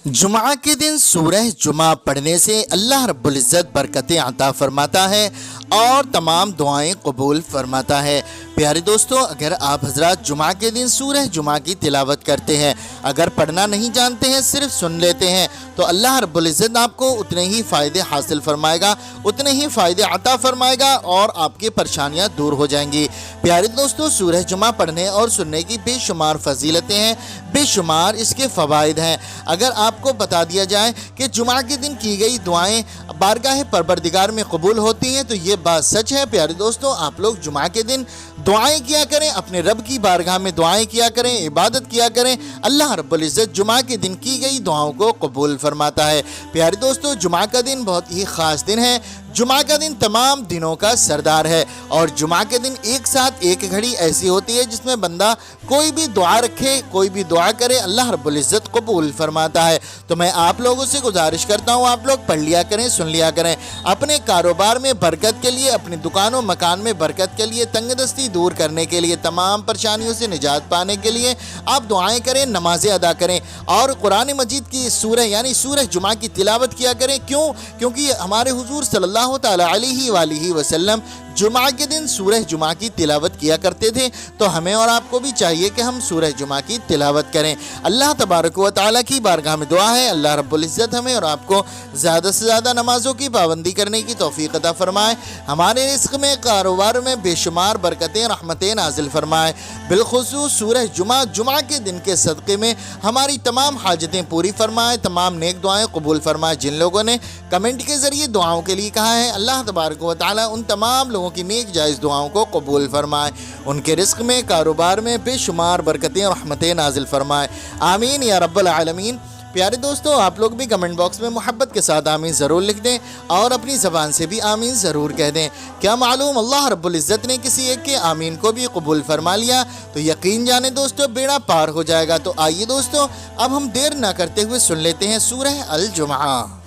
जुमा के दिन सूरह जुमा पढ़ने से अल्लाह रब्बुल इज़्ज़त बरकतें अता फरमाता है और तमाम दुआएं कबूल फरमाता है। प्यारे दोस्तों, अगर आप हजरात जुमा के दिन सूरह जुमा की तिलावत करते हैं, अगर पढ़ना नहीं जानते हैं, सिर्फ सुन लेते हैं, तो अल्लाह रब्बुल इज़्ज़त आपको उतने ही फ़ायदे हासिल फरमाएगा, उतने ही फ़ायदे अता फरमाएगा और आपकी परेशानियां दूर हो जाएंगी। प्यारे दोस्तों, सूरह जुमा पढ़ने और सुनने की बेशुमार फजीलतें हैं, बेशुमार इसके फ़वाइद हैं। अगर आपको बता दिया जाए कि जुमा के दिन की गई दुआएं बारगाह परवरदिगार में कबूल होती हैं, तो ये बात सच है। प्यारे दोस्तों, आप लोग जुमा के दिन दुआएं किया करें, अपने रब की बारगाह में दुआएं किया करें, इबादत किया करें। अल्लाह रब्बुल इज़्ज़त जुमा के दिन की गई दुआओं को कबूल फरमाता है। प्यारे दोस्तों, जुमा का दिन बहुत ही ख़ास दिन है। जुमा का दिन तमाम दिनों का सरदार है और जुमा के दिन एक साथ एक घड़ी ऐसी होती है जिसमें बंदा कोई भी दुआ रखे, कोई भी दुआ करे, अल्लाह रब्बुल इज़्ज़त कबूल फरमाता है। तो मैं आप लोगों से गुजारिश करता हूँ, आप लोग पढ़ लिया करें, सुन लिया करें। अपने कारोबार में बरकत के लिए, अपनी दुकानों मकान में बरकत के लिए, तंगदस्ती दूर करने के लिए, तमाम परेशानियों से निजात पाने के लिए आप दुआएं करें, नमाजें अदा करें और कुरान मजीद की सूरह यानी सूरह जुमा की तिलावत किया करें। क्यों? क्योंकि हमारे हुजूर सल्लल्लाहु ताला अलैहि वसल्लम जुमा के दिन सूरह जुमा की तिलावत किया करते थे। तो हमें और आपको भी चाहिए कि हम सूरह जुमा की तिलावत करें। अल्लाह तबारक व तआला की बारगाह में दुआ है, अल्लाह रब्बुल इज़्ज़त हमें और आपको ज़्यादा से ज़्यादा नमाज़ों की पाबंदी करने की तौफ़ीक़ अता फ़रमाए, हमारे रिज़्क़ में, कारोबार में बेशुमार बरकतें, रहमतें नाज़िल फ़रमाए। बिलख़ुसूस सूरह जुमा के दिन के सदक़े में हमारी तमाम हाजतें पूरी फ़रमाए, तमाम नेक दुआएँ कबूल फ़रमाए। जिन लोगों ने कमेंट के ज़रिए दुआओं के लिए कहा है, अल्लाह तबारक व तआला उन तमाम लोगों की नेक जायज़ दुआओं को कबूल फरमाए, उनके रिज़्क़ में, कारोबार में बेशुमार बरकतें और रहमतें नाज़िल फरमाए। आमीन या रब्बल आलमीन। प्यारे दोस्तों, आप लोग भी कमेंट बॉक्स में मोहब्बत के साथ आमीन ज़रूर लिख दें और अपनी ज़बान से भी आमीन ज़रूर कह दें। क्या मालूम अल्लाह रब्बुल इज़्ज़त ने किसी एक के आमीन को भी कबूल फरमा लिया तो यकीन जाने दोस्तों बेड़ा पार हो जाएगा। तो आइए दोस्तों, अब हम देर ना करते हुए सुन लेते हैं सूरह अल जुमा।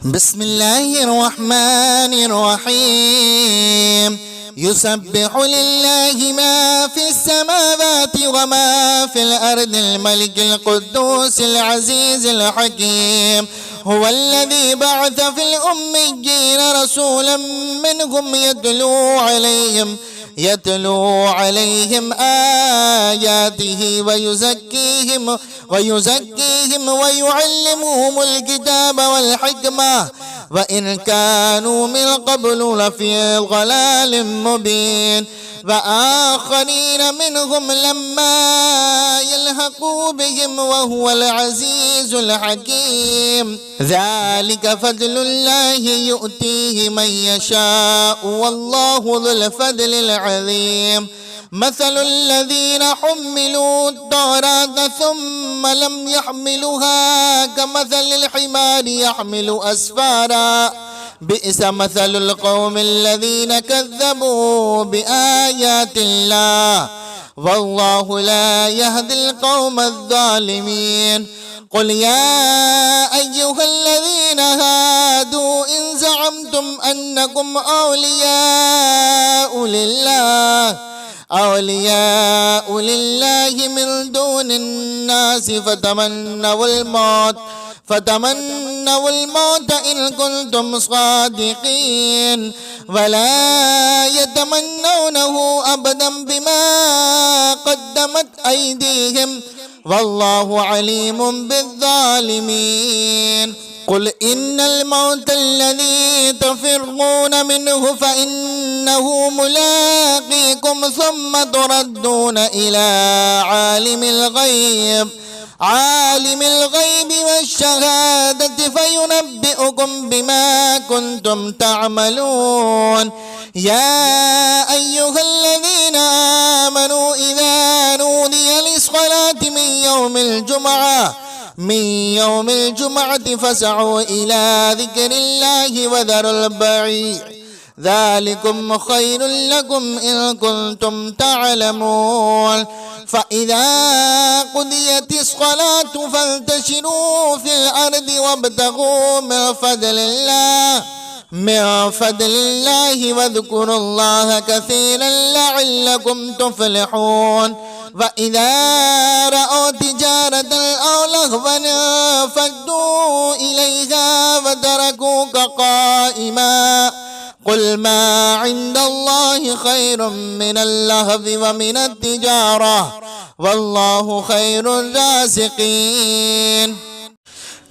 बिस्मिल्लाहिर्रहमानिर्रहीम। युसब्बिहु लिल्लाहि मा फिस्समावाति व मा फिल अर्दिल मलिकिल कुद्दूसिल अज़ीज़िल हकीम। हुवल्लज़ी बअथ फिल उम्मिय्यीना रसूलन मिनहुम यतलू अलैहिम आयातिही व युज़क्कीहिम व युअल्लिमुहुमुल किताब वल हिकमा व इन कानू मिन क़ब्लु लफ़ी ज़लालिम मुबीन व आख़रीन मिनहुम लम्मा यल्हक़ू बिहिम व हुवल अज़ीज़ुल हकीम। ज़ालिक फ़ज़्लुल्लाहि युअतीहि मन यशाअु वल्लाहु ज़ुल फ़ज़्लिल अज़ीम। मसलुल्लज़ीना हुम्मिलू तौरात सुम्मा लम यहमिलुहा कमसलिल हिमारि यहमिलु अस्फ़ारा बिइस मसलुल क़ौमिल्लज़ीना कज़्ज़बू बिआयातिल्लाह वल्लाहु ला यहदिल क़ौमज़्ज़ालिमीन। क़ुल या अय्युहल्लज़ीना हादू इन ज़अमतुम अन्नकुम औलियाउ लिल्लाहि मिन दूनिन नासि فتمنوا الموت إن كنتم صادقين ولا يتمنونه أبدا بما قدمت أيديهم والله عليم بالظالمين. قل إن الموت الذي تفرون منه فإنه ملاقيكم ثم تردون إلى عالم الغيب والشهادة فينبئكم بما كنتم تعملون. يا أيها الذين آمنوا إذا نودي للصلاة من يوم الجمعة فاسعوا إلى ذكر الله وذروا البيع ذلكم خير لكم إن كنتم تعلمون. فإذا قضيت الصلاة فانتشروا في الأرض وابتغوا من فضل الله واذكروا الله كثيرا لعلكم تفلحون. وإذا رأوا تجارة أو لهوا انفضوا قائما قل ما عند الله خير من اللهو ومن التجارة والله خير الرازقين.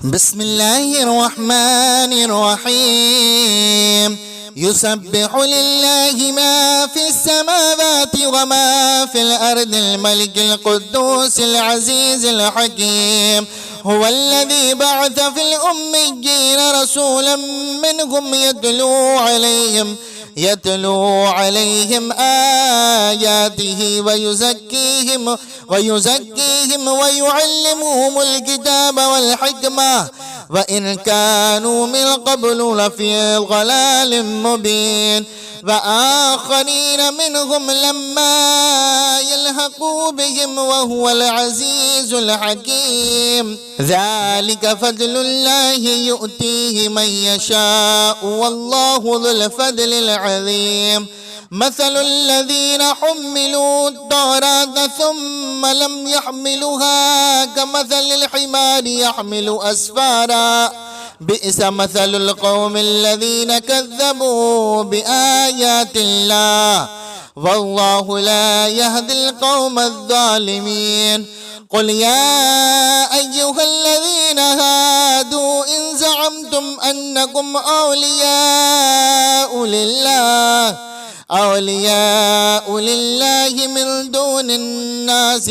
بسم الله الرحمن الرحيم. يسبح لله ما في السماوات وما في الأرض الملك القدوس العزيز الحكيم. هو الذي بعث في الأميين رسولا منهم يتلو عليهم آياته ويزكيهم ويعلمهم الكتاب والحكمة وإن كانوا من قبل لفي ضلال مبين وآخرين منهم لما يلحقوا بهم وهو العزيز الحكيم. ذلك فضل الله يؤتيه من يشاء والله ذو الفضل العظيم. مثل الذين حملوا التوراة ثم لم يحملوها كمثل الحمار يحمل أسفارا بئس مثل القوم الذين كذبوا بآيات الله والله لا يهدي القوم الظالمين. قل يا أيها الذين هادوا إن زعمتم أنكم أولياء لله من دون الناس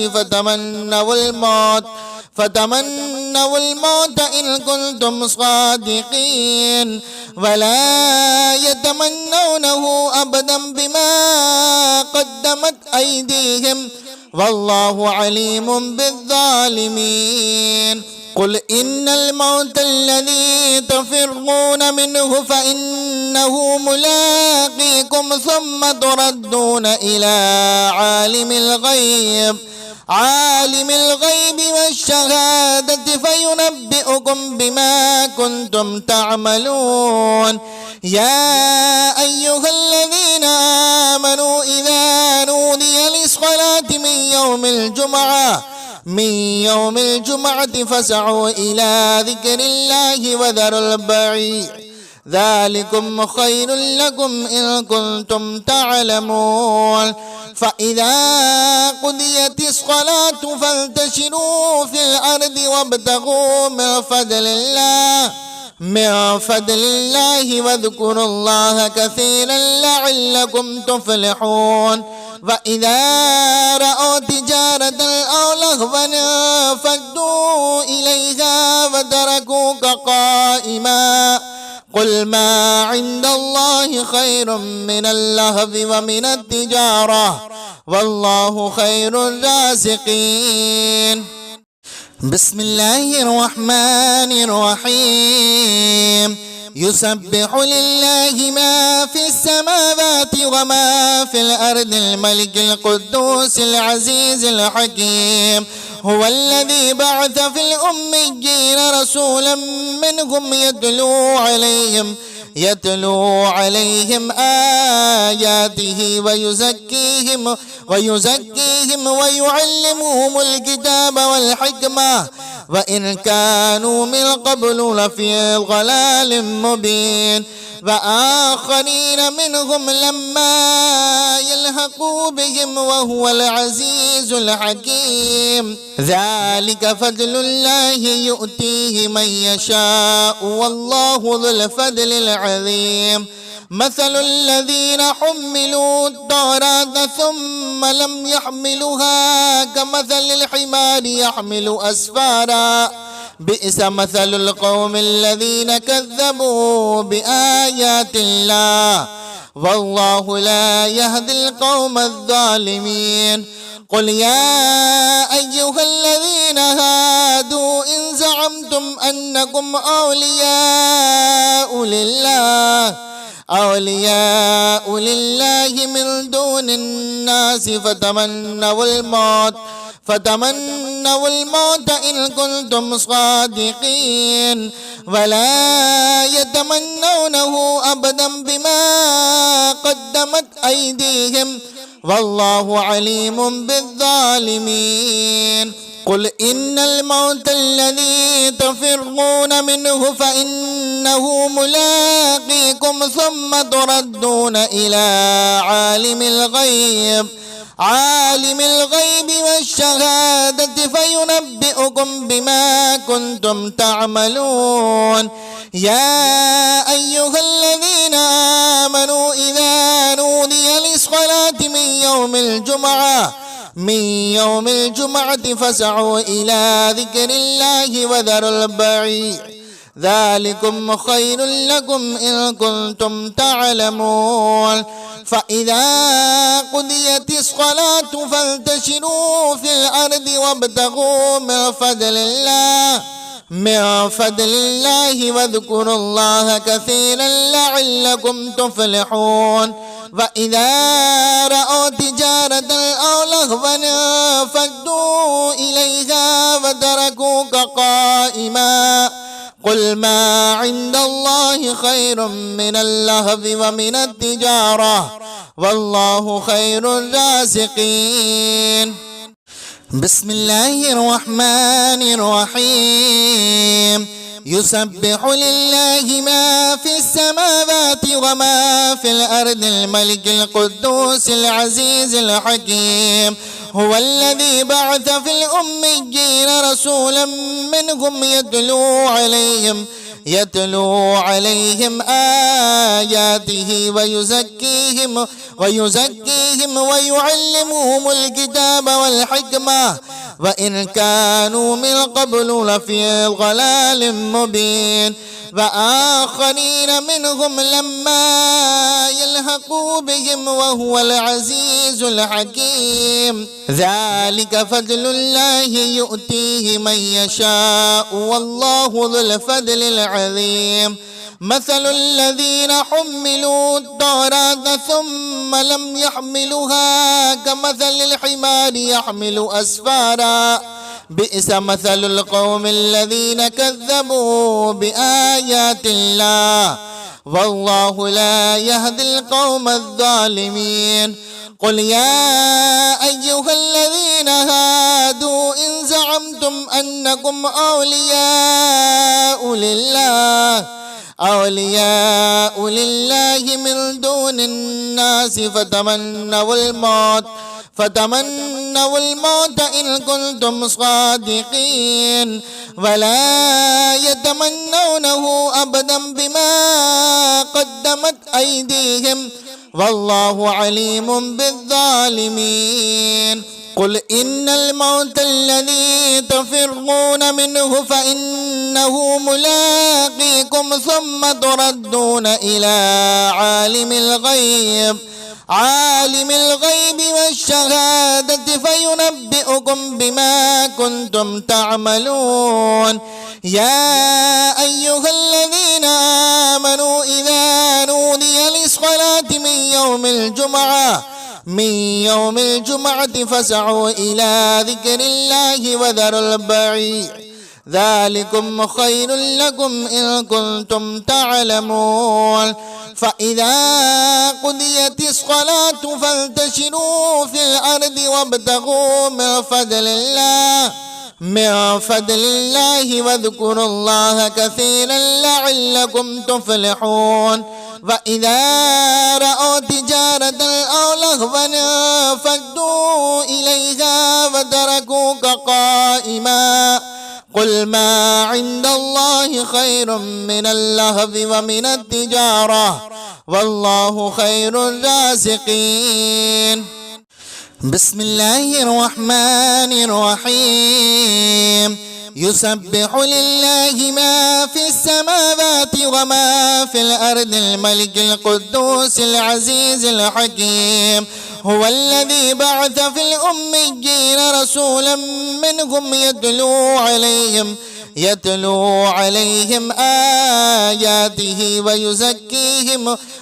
فتمنوا الموت إن كنتم صادقين ولا يتمنونه أبدا بما قدمت أيديهم والله عليم بالظالمين. قل إن الموت الذي تفرون منه فإنه ملاقيكم ثم تردون إلى عالم الغيب والشهادة فينبئكم بما كنتم تعملون. يا أيها الذين آمنوا إذا نودي للصلاة من يوم الجمعة فاسعوا إلى ذكر الله وذروا البيع ذلكم خير لكم إن كنتم تعلمون. فإذا قضيت الصلاة فانتشروا في الأرض وابتغوا من فضل الله واذكروا الله كثيرا لعلكم تفلحون. وإذا رأوا تجارة أو لهوا انفضوا إليها وتركوك قائما قل ما عند الله خير من اللهو ومن التجارة والله خير الرازقين. بسم الله الرحمن الرحيم. يسبح لله ما في السماوات وما في الأرض الملك القدوس العزيز الحكيم. هو الذي بعث في الأميين رسولا منهم يتلو عليهم آياته ويزكيهم ويعلمهم الكتاب والحكمة وإن كانوا من قبل لفي ضلال مبين وآخرين منهم لما يلحقوا بهم وهو العزيز الحكيم. ذلك فضل الله يؤتيه من يشاء والله ذو الفضل العظيم. مثل الذين حملوا التوراة ثم لم يحملوها كمثل الحمار يحمل أسفارا بئس مثل القوم الذين كذبوا بآيات الله والله لا يهدي القوم الظالمين. قل يا أيها الذين هادوا إن زعمتم أنكم أولياء لله من دون الناس فتمنوا الموت إن كنتم صادقين ولا يتمنونه أبدا بما قدمت أيديهم والله عليم بالظالمين. قل إن الموت الذي تفرون منه فإنه ملاقيكم ثم تردون إلى عالم الغيب والشهادة فينبئكم بما كنتم تعملون. يا أيها الذين آمنوا إذا نودي للصلاة من يوم الجمعة فاسعوا إلى ذكر الله وذروا البيع ذلكم خير لكم إن كنتم تعلمون. فإذا قضيت الصلاة فانتشروا في الأرض وابتغوا من فضل الله واذكروا الله كثيرا لعلكم تفلحون. وإذا رأوا تجارة أو لهوا انفضوا إليها وتركوك قائما قل ما عند الله خير من اللهو ومن التجارة والله خير الرازقين. بسم الله الرحمن الرحيم. يسبح لله ما في السماوات وما في الأرض الملك القدوس العزيز الحكيم. هو الذي بعث في الأميين رسولا منهم يتلو عليهم آياته ويزكيهم ويعلمهم الكتاب والحكمة وإن كانوا من قبل لفي ضلال مبين. وآخرين منهم لما يلحقوا بهم وهو العزيز الحكيم. ذلك فضل الله يؤتيه من يشاء والله ذو الفضل العظيم. مثل الذين حملوا التوراة ثم لم يحملوها كمثل الحمار يحمل أسفارا بئس مثل القوم الذين كذبوا بآيات الله والله لا يهدي القوم الظالمين. قل يا أيها الذين هادوا إن زعمتم أنكم أولياء لله من دون الناس فتمنوا الموت إن كنتم صادقين ولا يتمنونه أبدا بما قدمت أيديهم والله عليم بالظالمين. قل إن الموت الذي تفرون منه فإنه ملاقيكم ثم تردون إلى عالم الغيب والشهادة فينبئكم بما كنتم تعملون. يا أيها الذين آمنوا إذا نودي للصلاة من يوم الجمعة فاسعوا إلى ذكر الله وذروا البيع ذلكم خير لكم إن كنتم تعلمون. فإذا قضيت الصلاة فانتشروا في الأرض وابتغوا من فضل الله واذكروا الله كثيرا لعلكم تفلحون. وإذا رأوا تجارة أو لهوا انفضوا إليها وتركوك قائما قل ما عند الله خير من اللهو ومن التجارة والله خير الرازقين. بسم الله الرحمن الرحيم. يسبح لله ما في السماوات وما في الأرض الملك القدوس العزيز الحكيم. هو الذي بعث في الأميين رسولا منهم يتلو عليهم آياته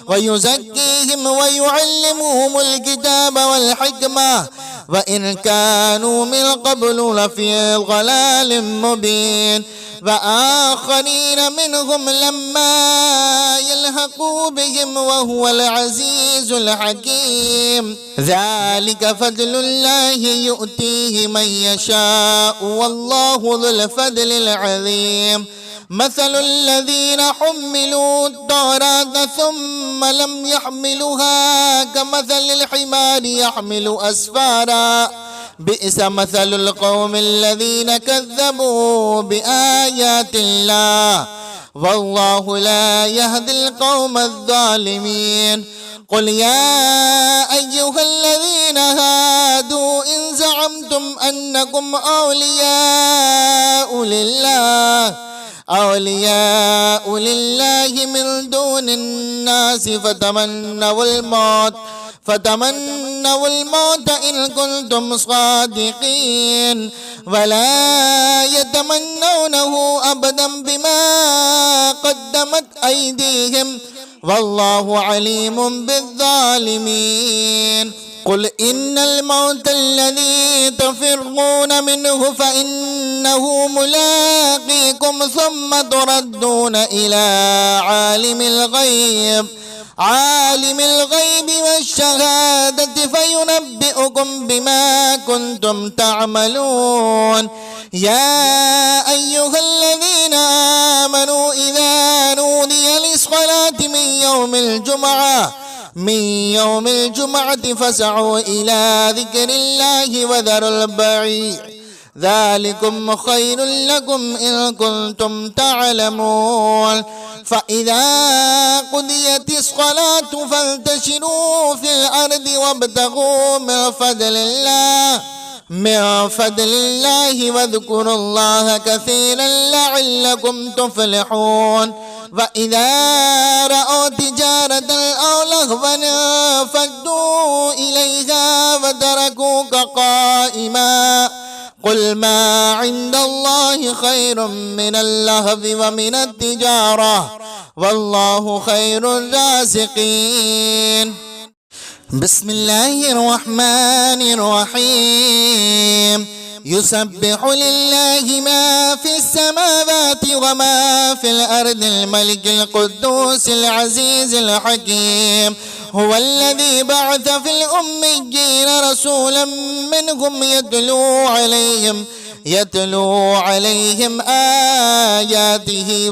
ويزكيهم ويعلمهم الكتاب والحكمة وإن كانوا من قبل لفي ضلال مبين وآخرين منهم لما يلحقوا بهم وهو العزيز الحكيم ذلك فضل الله يؤتيه من يشاء والله ذو الفضل العظيم مثل الذين حملوا التوراة ثم لم يحملوها كمثل الحمار يحمل أسفارا بئس مثل القوم الذين كذبوا بآيات الله والله لا يهدي القوم الظالمين قل يا أيها الذين هادوا إن زعمتم أنكم أولياء لله من دون الناس فتمنوا الموت إن كنتم صادقين ولا يتمنونه أبدا بما قدمت أيديهم والله عليم بالظالمين قل إن الموت الذي تفرون منه فإنه ملاقيكم ثم تردون إلى عالم الغيب والشهادة فينبئكم بما كنتم تعملون يا أيها الذين آمنوا إذا نودي للصلاة من يوم الجمعة فاسعوا إلى ذكر الله وذروا البيع ذلكم خير لكم إن كنتم تعلمون فإذا قضيت الصلاة فانتشروا في الأرض وابتغوا من فضل الله واذكروا الله كثيرا لعلكم تفلحون وإذا رأوا تجارة أو لهوا انفضوا إليها وتركوك قائما قل ما عند الله خير من اللهو ومن التجارة والله خير الرازقين بسم الله الرحمن الرحيم يسبح لله ما في السماوات وما في الأرض الملك القدوس العزيز الحكيم هو الذي بعث في الأميين رسولا منهم يتلو عليهم آياته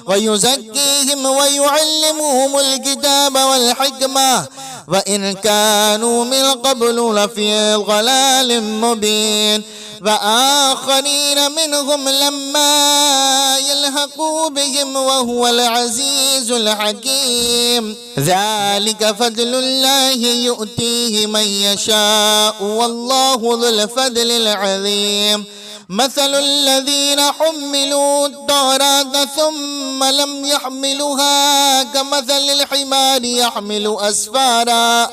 ويزكيهم ويعلمهم الكتاب والحكمة وإن كانوا من قبل لفي ضلال مبين وآخرين منهم لما يلحقوا بهم وهو العزيز الحكيم ذلك فضل الله يؤتيه من يشاء والله ذو الفضل العظيم مثل الذين حملوا التوراة ثم لم يحملوها كمثل الحمار يحمل أسفارا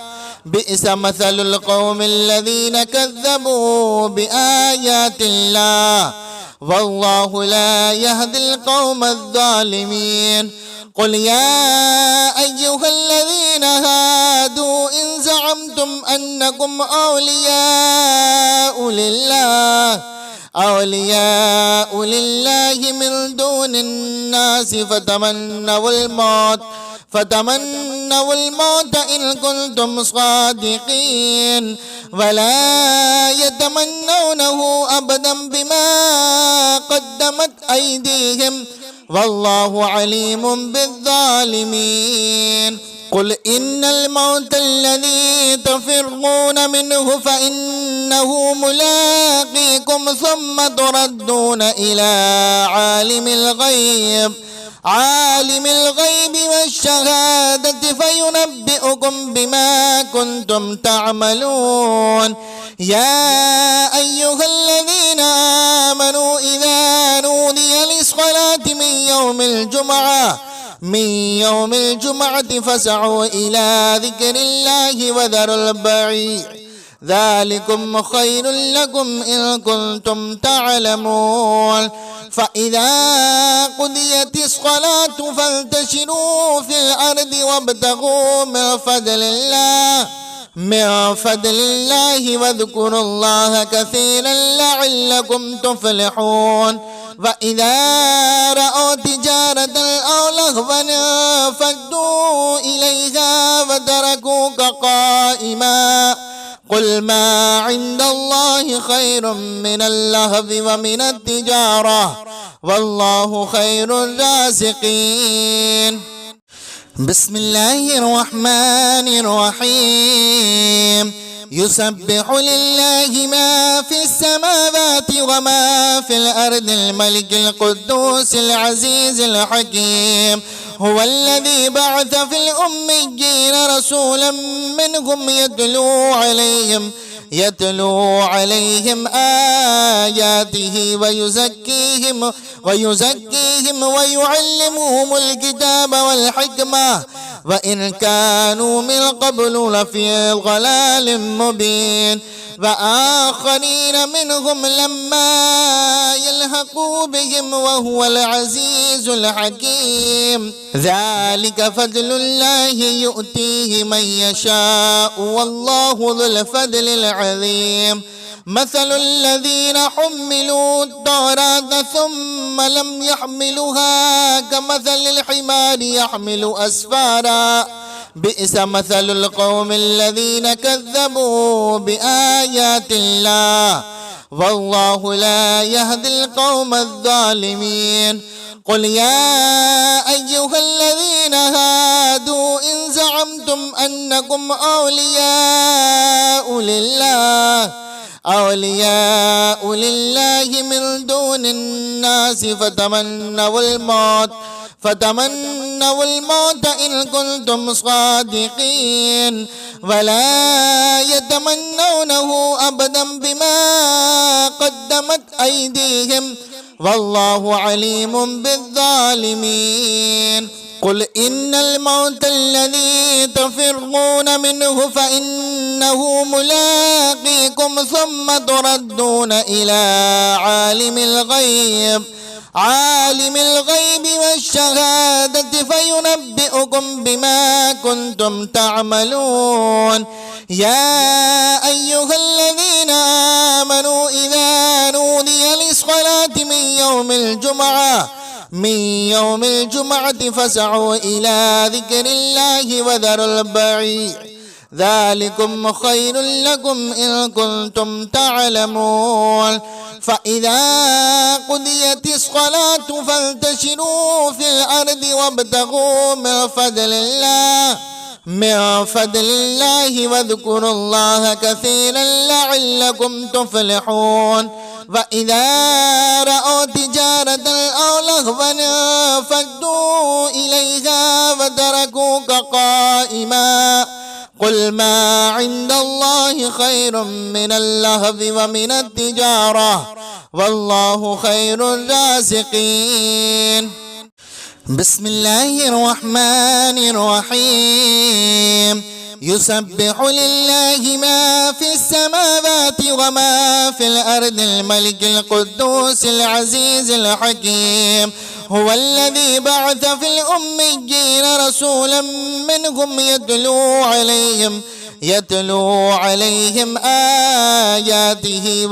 بئس مثل القوم الذين كذبوا بآيات الله والله لا يهدي القوم الظالمين قل يا أيها الذين هادوا إن زعمتم أنكم أولياء لله من دون الناس فتمنوا الموت إن كنتم صادقين ولا يتمنونه أبدا بما قدمت أيديهم والله عليم بالظالمين قل إن الموت الذي تفرون منه فإنه ملاقيكم ثم تردون إلى عالم الغيب والشهادة فينبئكم بما كنتم تعملون يا أيها الذين آمنوا إذا نودي للصلاة من يوم الجمعة فاسعوا إلى ذكر الله وذروا البيع ذلكم خير لكم إن كنتم تعلمون فإذا قضيت الصلاة فانتشروا في الأرض وابتغوا من فضل الله من فضل الله واذكروا الله كثيرا لعلكم تفلحون وإذا رأوا تجارة أو لهوا انفضوا إليها وتركوك قائما قل ما عند الله خير من اللهو ومن التجارة والله خير الرازقين. بسم الله الرحمن الرحيم. يسبح لله ما في السماوات وما في الأرض الملك القدوس العزيز الحكيم. هو الذي بعث في الأميين رسولا منهم يتلو عليهم آياته ويزكيهم ويعلمهم الكتاب والحكمة وإن كانوا من قبل لفي ضلال مبين وآخرين منهم لما يلحقوا بهم وهو العزيز الحكيم. ذلك فضل الله يؤتيه من يشاء والله ذو الفضل العظيم. مثل الذين حملوا التوراة ثم لم يحملوها كمثل الحمار يحمل أسفارا بئس مثل القوم الذين كذبوا بآيات الله والله لا يهدي القوم الظالمين. قل يا أيها الذين هادوا إن زعمتم أنكم أولياء لله من دون الناس فتمنوا الموت إن كنتم صادقين ولا يتمنونه أبدا بما قدمت أيديهم والله عليم بالظالمين. قل إن الموت الذي تفرون منه فإنه ملاقيكم ثم تردون إلى عالم الغيب والشهادة فينبئكم بما كنتم تعملون. يا أيها الذين آمنوا إذا نودي للصلاة من يوم الجمعة فاسعوا إلى ذكر الله وذروا البيع ذلكم خير لكم إن كنتم تعلمون. فإذا قضيت الصلاة فانتشروا في الأرض وابتغوا من فضل الله واذكروا الله كثيرا لعلكم تفلحون. وإذا رأوا تجارة أو لهوا انفضوا إليها وتركوك قائما قل ما عند الله خير من اللهو ومن التجارة والله خير الرازقين. بسم الله الرحمن الرحيم. يسبح لله ما في السماوات وما في الأرض الملك القدوس العزيز الحكيم. هو الذي بعث في الأميين رسولا منهم يتلو عليهم آياته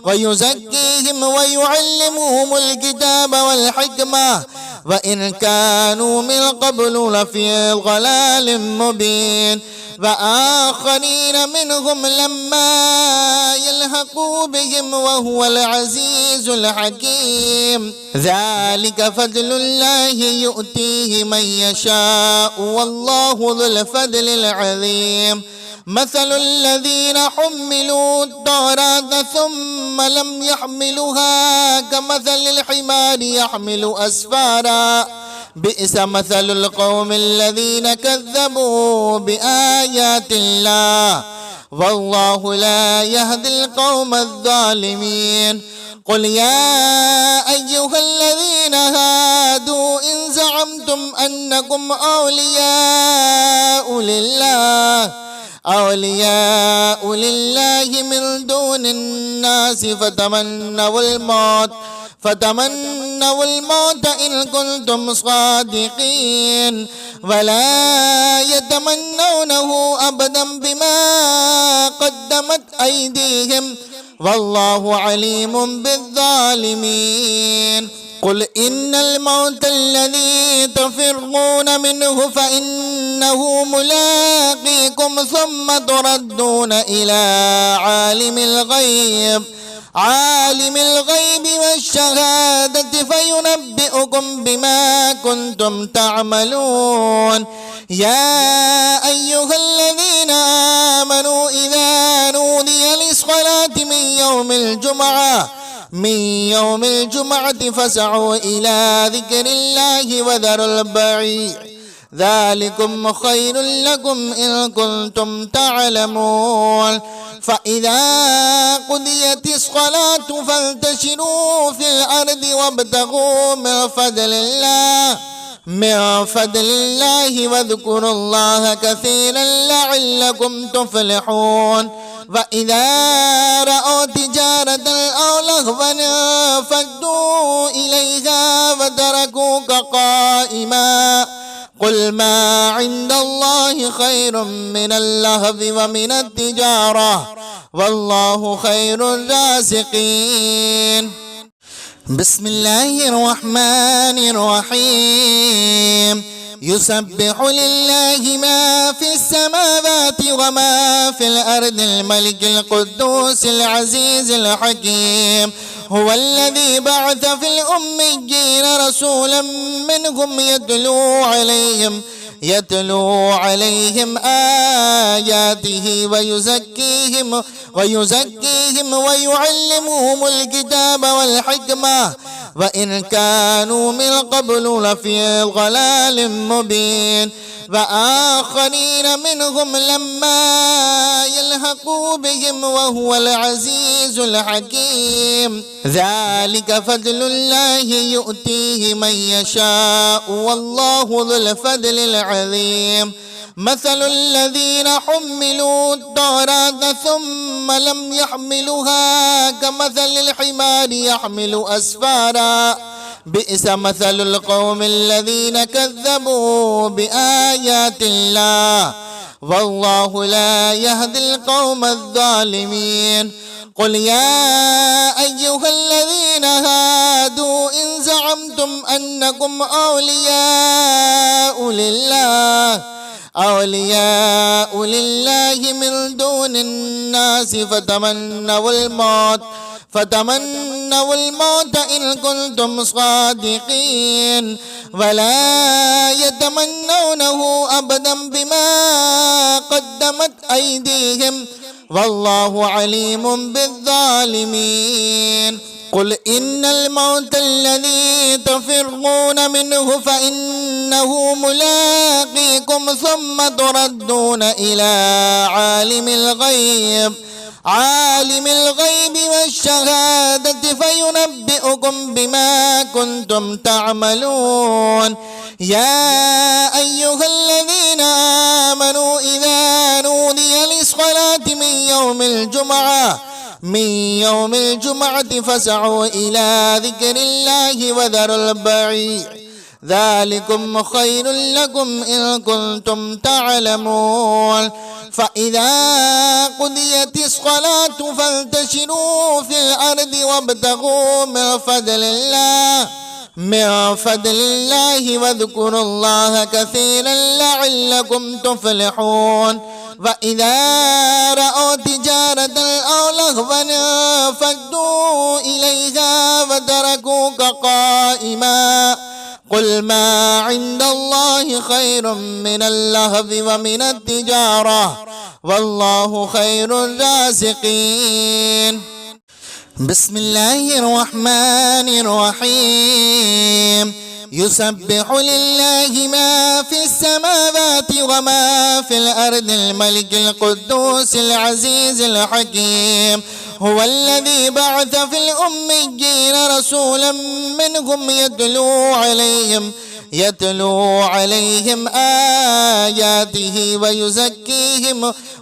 ويزكيهم ويعلمهم الكتاب والحكمة وإن كانوا من قبل لفي ضلال مبين وآخرين منهم لما يلحقوا بهم وهو العزيز الحكيم. ذلك فضل الله يؤتيه من يشاء والله ذو الفضل العظيم. مثل الذين حملوا التوراة ثم لم يحملوها كمثل الحمار يحمل أسفارا بئس مثل القوم الذين كذبوا بآيات الله والله لا يهدي القوم الظالمين. قل يا أيها الذين هادوا إن زعمتم أنكم أولياء لله من دون الناس فتمنوا الموت إن كنتم صادقين ولا يتمنونه أبدا بما قدمت أيديهم والله عليم بالظالمين. قل إن الموت الذي تفرون منه فإنه ملاقيكم ثم تردون إلى عالم الغيب والشهادة فينبئكم بما كنتم تعملون. يا أيها الذين آمنوا إذا نودي للصلاة من يوم الجمعة فاسعوا إلى ذكر الله وذروا البيع ذلكم خير لكم إن كنتم تعلمون. فإذا قضيت الصلاة فانتشروا في الأرض وابتغوا من فضل الله واذكروا الله كثيرا لعلكم تفلحون. وإذا رأوا تجارة أو لهوا انفضوا إليها وتركوك قائما قل ما عند الله خير من اللهو ومن التجارة والله خير الرازقين. بسم الله الرحمن الرحيم. يسبح لله ما في السماوات وما في الأرض الملك القدوس العزيز الحكيم. هو الذي بعث في الأميين رسولا منهم يتلو عليهم آياته ويزكيهم ويعلمهم الكتاب والحكمة وإن كانوا من قبل لفي ضلال مبين. وآخرين منهم لما يلحقوا بهم وهو العزيز الحكيم. ذلك فضل الله يؤتيه من يشاء والله ذو الفضل العظيم. مثل الذين حملوا التوراة ثم لم يحملوها كمثل الحمار يحمل أسفارا بئس مثل القوم الذين كذبوا بآيات الله والله لا يهدي القوم الظالمين. قل يا أيها الذين هادوا إن زعمتم أنكم أولياء لله من دون الناس فتمنوا الموت إن كنتم صادقين ولا يتمنونه أبدا بما قدمت أيديهم والله عليم بالظالمين. قل إن الموت الذي تفرون منه فإنه ملاقيكم ثم تردون إلى عالم الغيب والشهادة فينبئكم بما كنتم تعملون. يا أيها الذين آمنوا إذا نودي للصلاة من يوم الجمعة فاسعوا إلى ذكر الله وذروا البيع ذلكم خير لكم إن كنتم تعلمون. فإذا قضيت الصلاة فانتشروا في الأرض وابتغوا من فضل الله واذكروا الله كثيرا لعلكم تفلحون. وإذا رأوا تجارة أو لهوا انفضوا إليها وتركوك قائما قل ما عند الله خير من اللهو ومن التجارة والله خير الرازقين. بسم الله الرحمن الرحيم. يسبح لله ما في السماوات وما في الأرض الملك القدوس العزيز الحكيم. هو الذي بعث في الأميين رسولا منهم يتلو عليهم آياته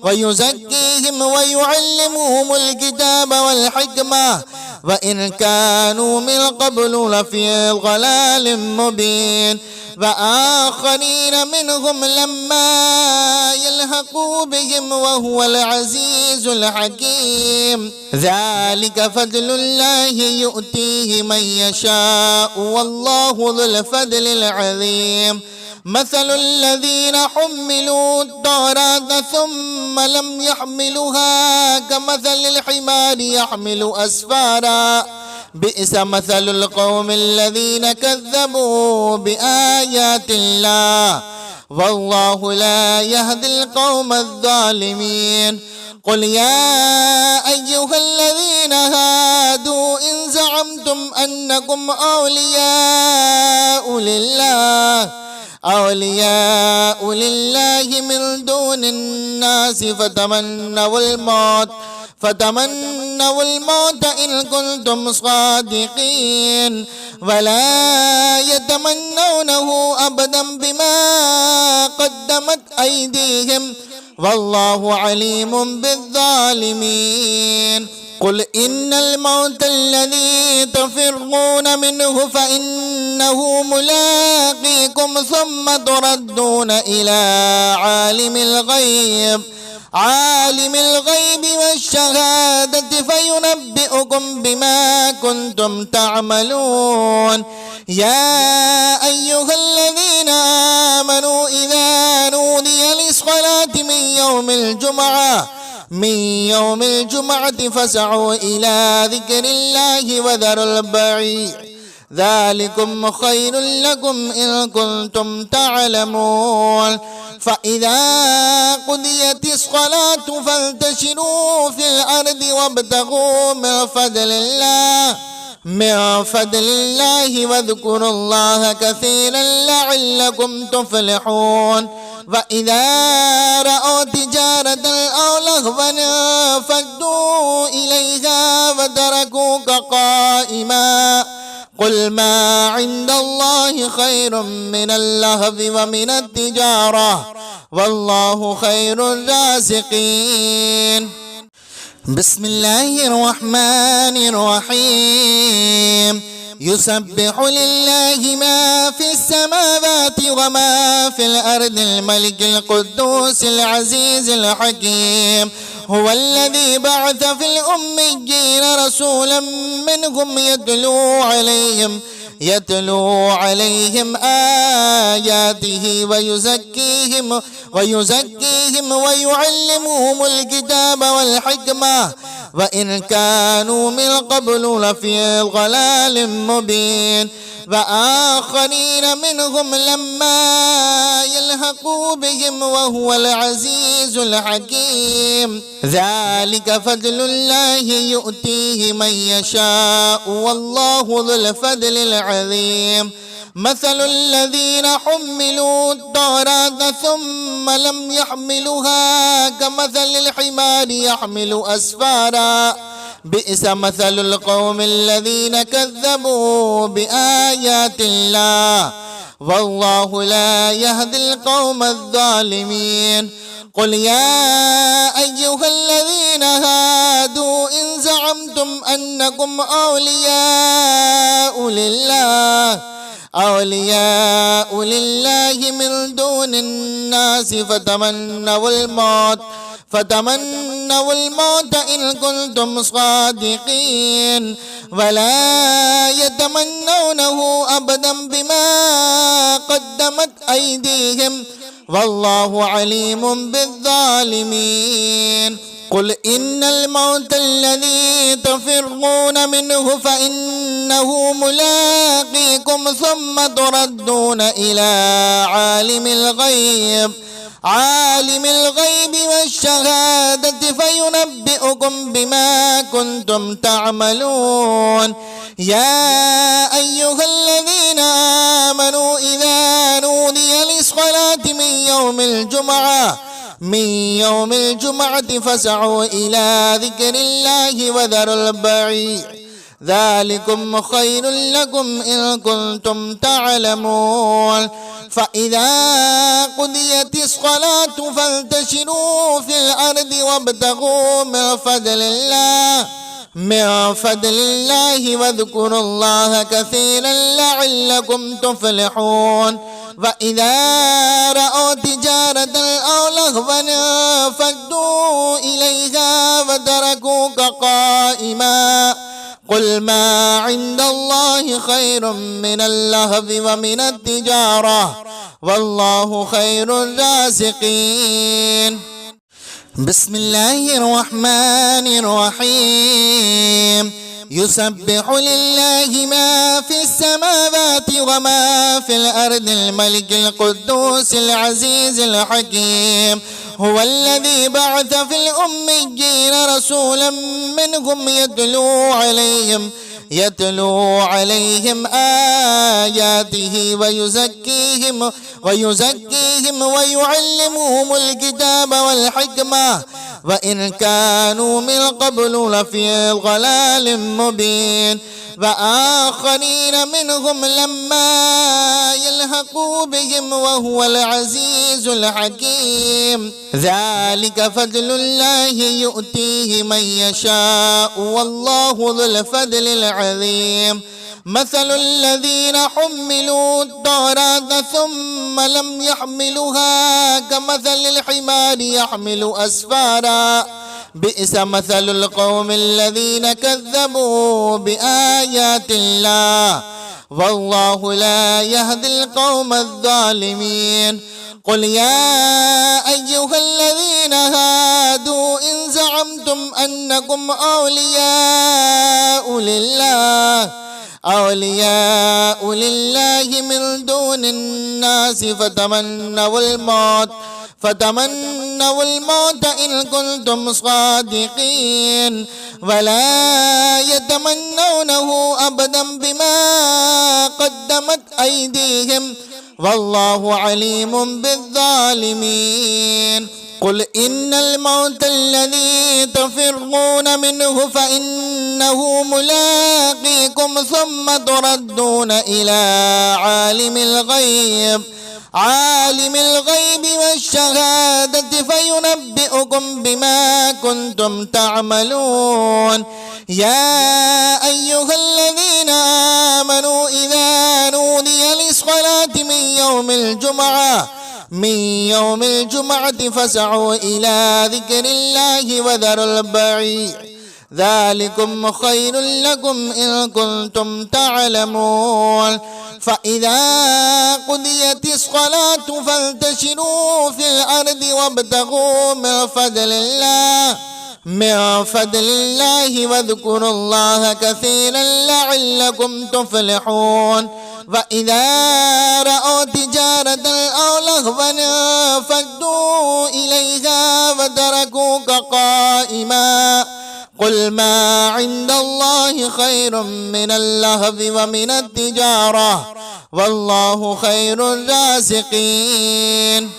ويزكيهم ويعلمهم الكتاب والحكمة وإن كانوا من قبل لفي ضلال مبين وآخرين منهم لما يلحقوا بهم وهو العزيز الحكيم ذلك فضل الله يؤتيه من يشاء والله ذو الفضل العظيم مثل الذين حملوا التوراة ثم لم يحملوها كمثل الحمار يحمل أسفارا بئس مثل القوم الذين كذبوا بآيات الله والله لا يهدي القوم الظالمين قل يا أيها الذين هادوا إن زعمتم أنكم أولياء لله من دون الناس فتمنوا الموت إن كنتم صادقين ولا يتمنونه أبدا بما قدمت أيديهم والله عليم بالظالمين قل إن الموت الذي تفرون منه فإنه ملاقيكم ثم تردون إلى عالم الغيب والشهادة فينبئكم بما كنتم تعملون يا أيها الذين آمنوا إذا نودي للصلاة من يوم الجمعة فاسعوا إلى ذكر الله وذروا البيع ذلكم خير لكم إن كنتم تعلمون فإذا قضيت الصلاة فانتشروا في الأرض وابتغوا من فضل الله واذكروا الله كثيرا لعلكم تفلحون وإذا رأوا تجارة أو لهوا فدوا إليها وتركوك قائما قل ما عند الله خير من اللهو ومن التجارة والله خير الرازقين بسم الله الرحمن الرحيم يسبح لله ما في السماوات وما في الأرض الملك القدوس العزيز الحكيم هو الذي بعث في الأميين رسولا منهم يتلو عليهم آياته ويزكيهم ويعلمهم الكتاب والحكمة وإن كانوا من قبل لفي ضلال مبين وآخرين منهم لما يلحقوا بهم وهو العزيز الحكيم ذلك فضل الله يؤتيه من يشاء والله ذو الفضل العظيم مثل الذين حملوا التوراة ثم لم يحملوها كمثل الحمار يحمل أسفارا بئس مثل القوم الذين كذبوا بآيات الله والله لا يهدي القوم الظالمين قل يا أيها الذين هادوا إن زعمتم أنكم أولياء لله من دون الناس فتمنوا الموت إن كنتم صادقين ولا يتمنونه أبدا بما قدمت أيديهم والله عليم بالظالمين قل إن الموت الذي تفرون منه فإنه ملاقيكم ثم تردون إلى عالم الغيب والشهادة فينبئكم بما كنتم تعملون يا أيها الذين آمنوا إذا نودي للصلاة من يوم الجمعة فاسعوا إلى ذكر الله وذروا البيع ذلكم خير لكم إن كنتم تعلمون فإذا قضيت الصلاة فانتشروا في الأرض وابتغوا من فضل الله من فضل الله واذكروا الله كثيرا لعلكم تفلحون وإذا رأوا تجارة أو لهوا فدوا إليها وتركوك قائما قل ما عند الله خير من اللهو ومن التجارة والله خير الرازقين. بسم الله الرحمن الرحيم. يسبح لله ما في السماوات وما في الأرض الملك القدوس العزيز الحكيم. هو الذي بعث في الأميين رسولا منهم يتلو عليهم آياته ويزكيهم ويعلمهم الكتاب والحكمة وإن كانوا من قبل لفي ضلال مبين وآخرين منهم لما يلحقوا بهم وهو العزيز الحكيم. ذلك فضل الله يؤتيه من يشاء والله ذو الفضل العظيم. مثل الذين حملوا التوراة ثم لم يحملوها كمثل الحمار يحمل أسفارا بئس مثل القوم الذين كذبوا بآيات الله والله لا يهدي القوم الظالمين. قل يا أيها الذين هادوا إن زعمتم أنكم أولياء لله من دون الناس فتمنوا الموت إن كنتم صادقين ولا يتمنونه أبدا بما قدمت أيديهم والله عليم بالظالمين. قل إن الموت الذي تفرون منه فإنه ملاقيكم ثم تردون إلى عالم الغيب والشهادة فينبئكم بما كنتم تعملون. يا أيها الذين آمنوا إذا نودي للصلاة من يوم الجمعة فاسعوا إلى ذكر الله وذروا البيع ذلكم خير لكم إن كنتم تعلمون. فإذا قضيت الصلاة فانتشروا في الأرض وابتغوا من فضل الله واذكروا الله كثيرا لعلكم تفلحون. وإذا رأوا تجارة أو لهوا فدوا إليها وتركوك قائما قل ما عند الله خير من اللهو ومن التجارة والله خير الرازقين.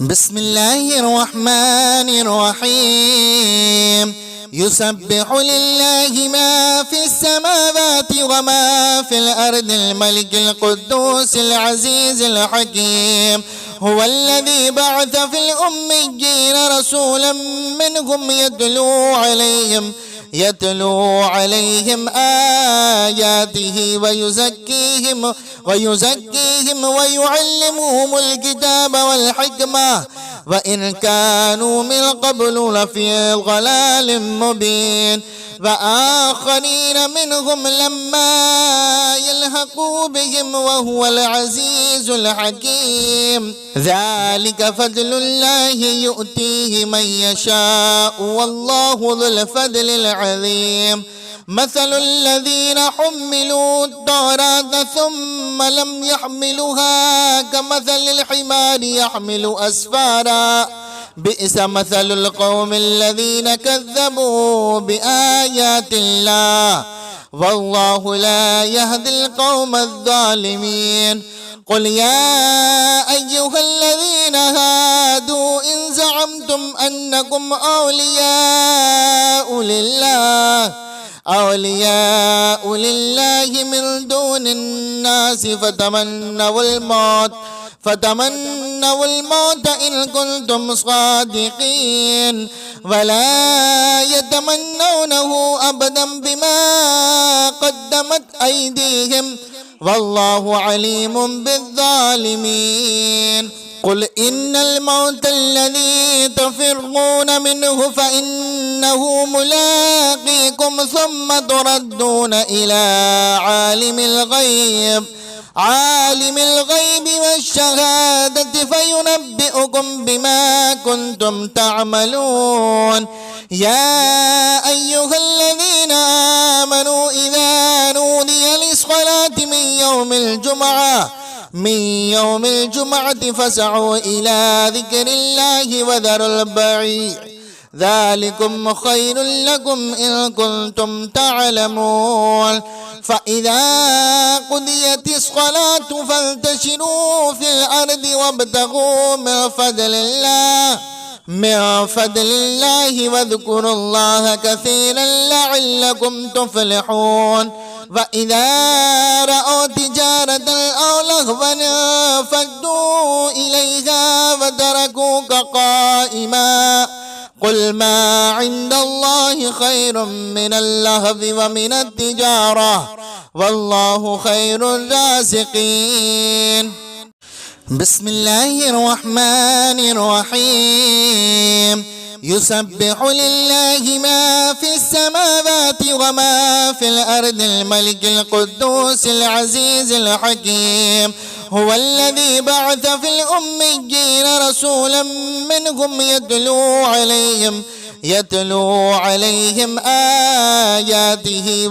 بسم الله الرحمن الرحيم. يسبح لله ما في السماوات وما في الأرض الملك القدوس العزيز الحكيم. هو الذي بعث في الأميين رسولا منهم يتلو عليهم آياته ويزكيهم ويعلمهم الكتاب والحكمة وإن كانوا من قبل لفي ضلال مبين وآخرين منهم لما يلحقوا بهم وهو العزيز الحكيم. ذلك فضل الله يؤتيه من يشاء والله ذو الفضل العظيم. مثل الذين حملوا التوراة ثم لم يحملوها كمثل الحمار يحمل أسفارا بئس مثل القوم الذين كذبوا بآيات الله والله لا يهدي القوم الظالمين. قل يا أيها الذين هادوا إن زعمتم أنكم أولياء لله من دون الناس فتمنوا الموت إن كنتم صادقين ولا يتمنونه أبدا بما قدمت أيديهم والله عليم بالظالمين. قل إن الموت الذي تفرون منه فإنه ملاقيكم ثم تردون إلى عالم الغيب والشهادة فينبئكم بما كنتم تعملون. يا أيها الذين آمنوا إذا نودي للصلاة من يوم الجمعة فاسعوا إلى ذكر الله وذروا البيع ذلكم خير لكم إن كنتم تعلمون. فإذا قضيت الصلاة فانتشروا في الأرض وابتغوا من فضل الله واذكروا الله كثيرا لعلكم تفلحون. وإذا رأوا تجارة أو لهوا انفضوا إليها وتركوك قائما قل ما عند الله خير من اللهو ومن التجارة والله خير الرازقين. بسم الله الرحمن الرحيم. يسبح لله ما في السماوات وما في الأرض الملك القدوس العزيز الحكيم. هو الذي بعث في الأميين رسولا منهم يتلو عليهم آياته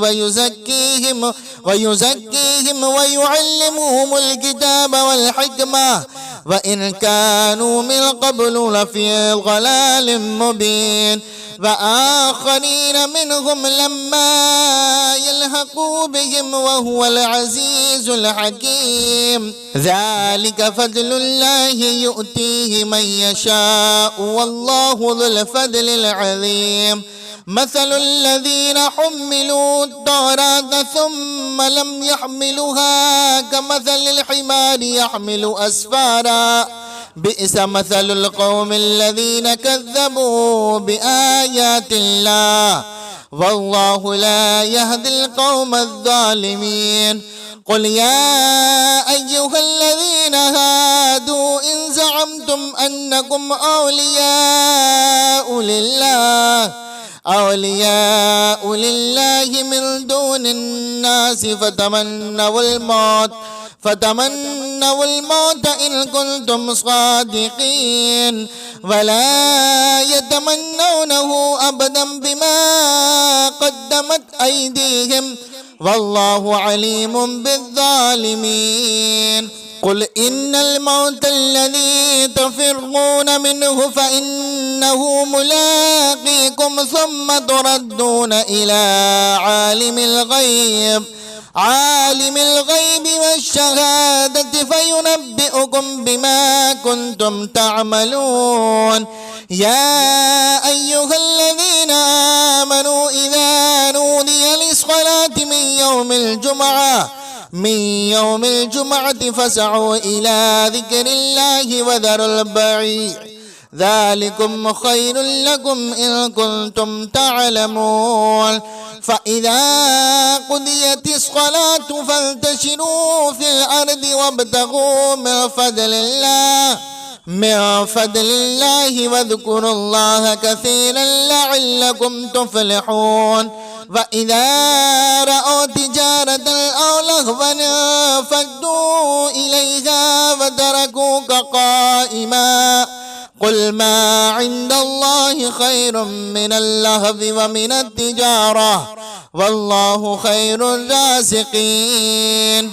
ويزكيهم ويعلمهم الكتاب والحكمة وإن كانوا من قبل لفي ضلال مبين. وآخرين منهم لما يلحقوا بهم وهو العزيز الحكيم. ذلك فضل الله يؤتيه من يشاء والله ذو الفضل العظيم. مثل الذين حملوا التوراة ثم لم يحملوها كمثل الحمار يحمل أسفارا بئس مثل القوم الذين كذبوا بآيات الله والله لا يهدي القوم الظالمين. قل يا أيها الذين هادوا إن زعمتم أنكم أولياء لله من دون الناس فتمنوا الموت إن كنتم صادقين ولا يتمنونه أبدا بما قدمت أيديهم والله عليم بالظالمين. قل إن الموت الذي تفرون منه فإنه ملاقيكم ثم تردون إلى عالم الغيب والشهادة فينبئكم بما كنتم تعملون. يا أيها الذين آمنوا إذا نودي للصلاة من يوم الجمعة فاسعوا إلى ذكر الله وذروا البيع ذلكم خير لكم إن كنتم تعلمون. فإذا قضيت الصلاة فانتشروا في الأرض وابتغوا من فضل الله واذكروا الله كثيرا لعلكم تفلحون. وإذا رأوا تجارة أو لهوا انفضوا إليها وتركوك قائما قل ما عند الله خير من اللهو ومن التجارة والله خير الرازقين.